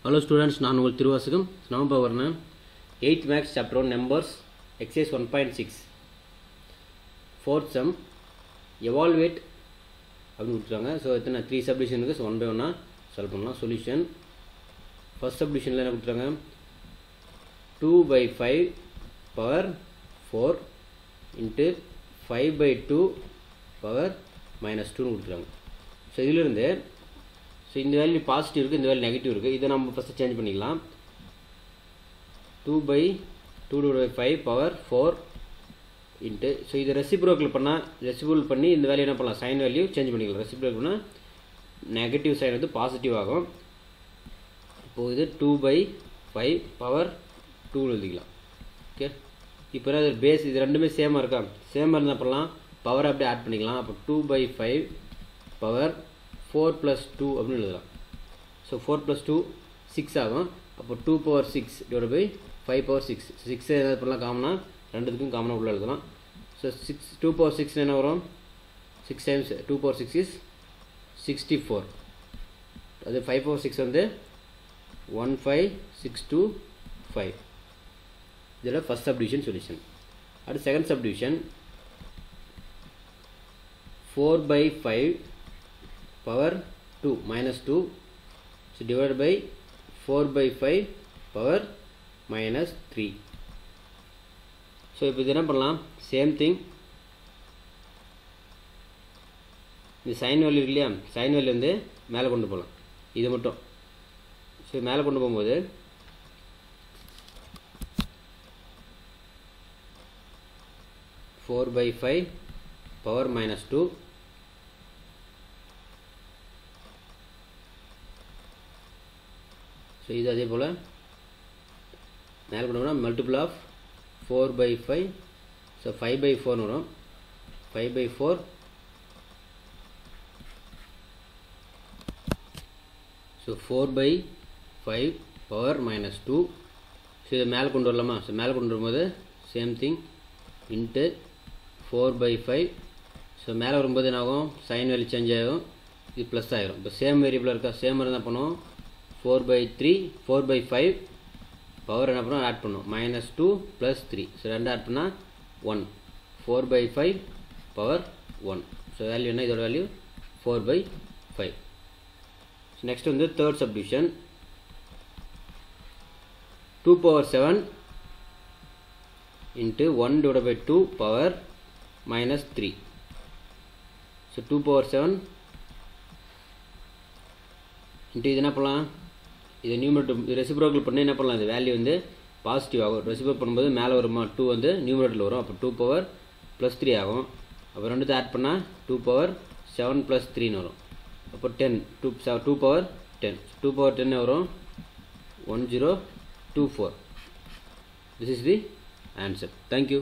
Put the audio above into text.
Hello students, நான் உங்கள் திருவாசகம் நம்ம பார்க்கறோம் 8th maths chapter 1 numbers exercise 1.6 fourth sum evaluate அப்படி கொடுத்துறாங்க. ஸோ எத்தனை 3 subdivision இருக்குது. ஸோ 1 by 1 சால்வ் பண்ணலாம். சொல்யூஷன் ஃபர்ஸ்ட் சப்டிவிஷனில் என்ன கொடுத்துறாங்க, 2 by 5 power 4 into 5 by 2 power -2 கொடுத்துறாங்க. ஸோ இதிலிருந்து ஸோ இந்த வேல்யூ பாசிட்டிவ் இருக்குது, இந்த வேல்யூ நெகட்டிவ் இருக்குது. இதை நம்ம ஃபஸ்ட்டு சேஞ்ச் பண்ணிக்கலாம். 2 by 2/5 பவர் 4 இன்ட்டு ஸோ இதை ரெசிப்ரோக்கல் பண்ணால் ரெசிப்ரோக்கல் பண்ணி இந்த வேல்யூ என்ன பண்ணலாம், சைன் வேல்யூ சேஞ்ச் பண்ணிக்கலாம். ரெசிப்ரோக்கல் பண்ணால் நெகட்டிவ் சைன் வந்து பாசிட்டிவ் ஆகும். இப்போது இது 2 by 5 பவர் 2 எழுதிக்கலாம். ஓகே, இப்போ என்ன பேஸ் இது ரெண்டுமே சேமாக இருக்கா, சேமாக இருந்தால் பண்ணலாம், பவர் அப்படியே ஆட் பண்ணிக்கலாம். அப்போ 2 by 5 பவர் 4 plus 2 அப்படின்னு எழுதலாம். ஸோ 4 plus 2 6 ஆகும். அப்போ 2 power 6 divided by 5 power 6. 6 எதாவது பண்ணலாம் காமனாக, ரெண்டுத்துக்கும் காமனாக உள்ள எழுதலாம். ஸோ 2 power 6 என்ன வரும், 6 times 2 power 6 is 64. அது 5 power 6 வந்து 15625. இதில் ஃபஸ்ட் சப்டிவிஷன் சொல்யூஷன். அடுத்து second subdivision 4 by 5 power 2 -2 so divided by 4 by 5 power -3. So இப்போ இது என்ன பண்ணலாம், சேம் திங், இந்த சைன் வேல்யூ இருக்கு இல்லையா, சைன் வேல்யூ வந்து மேலே கொண்டு போகலாம். இது மட்டும் ஸோ மேலே கொண்டு போகும்போது 4 by 5 power -2 ஸோ இது அதே போல் மேலே கொண்டு போனால் multiple of 4 by 5 so 5 by 4 வரும். 5 by 4 so 4 by 5 power -2. So இதை மேலே கொண்டு வரலாமா, ஸோ மேலே கொண்டு வரும்போது சேம் திங் இன்ட்டு 4 by 5 ஸோ மேலே வரும்போது என்ன ஆகும், சைன் வேல்யூ சேஞ்ச் ஆகும், இது ப்ளஸ் ஆகிரும். இப்போ சேம் வேரியபிளாக இருக்கா, சேம் இருந்தால் பண்ணுவோம். 4 by 3 4 by 5 பவர் என்ன பண்ணோம், ஆட் பண்ணோம், -2 + 3 ஸோ ரெண்டு ஆட் பண்ணால் 1. 4 by 5 பவர் 1 ஸோ வேல்யூ என்ன, இதோட வேல்யூ 4 by 5. ஸோ நெக்ஸ்ட் வந்து third subdivision 2 power 7 into 1 divided by 2 power -3. So 2 power 7 into இது என்ன பண்ணலாம், இதை நியூமரேட்டர் ரெசிப்ரோக்கல் பண்ணி என்ன பண்ணலாம், இந்த வேல்யூ வந்து பாசிட்டிவ் ஆகும். ரெசிப்ரோக்கல் பண்ணும்போது மேலே வருமா, 2 வந்து நியூமரேட்டரில் வரும். அப்போ 2 power +3 ஆகும். அப்போ ரெண்டு ஆட் பண்ணால் 2 power 7 + 3ன்னு வரும். அப்போ 10 2 power 10 2 power 10 வரும் 1024. This is the answer. Thank you.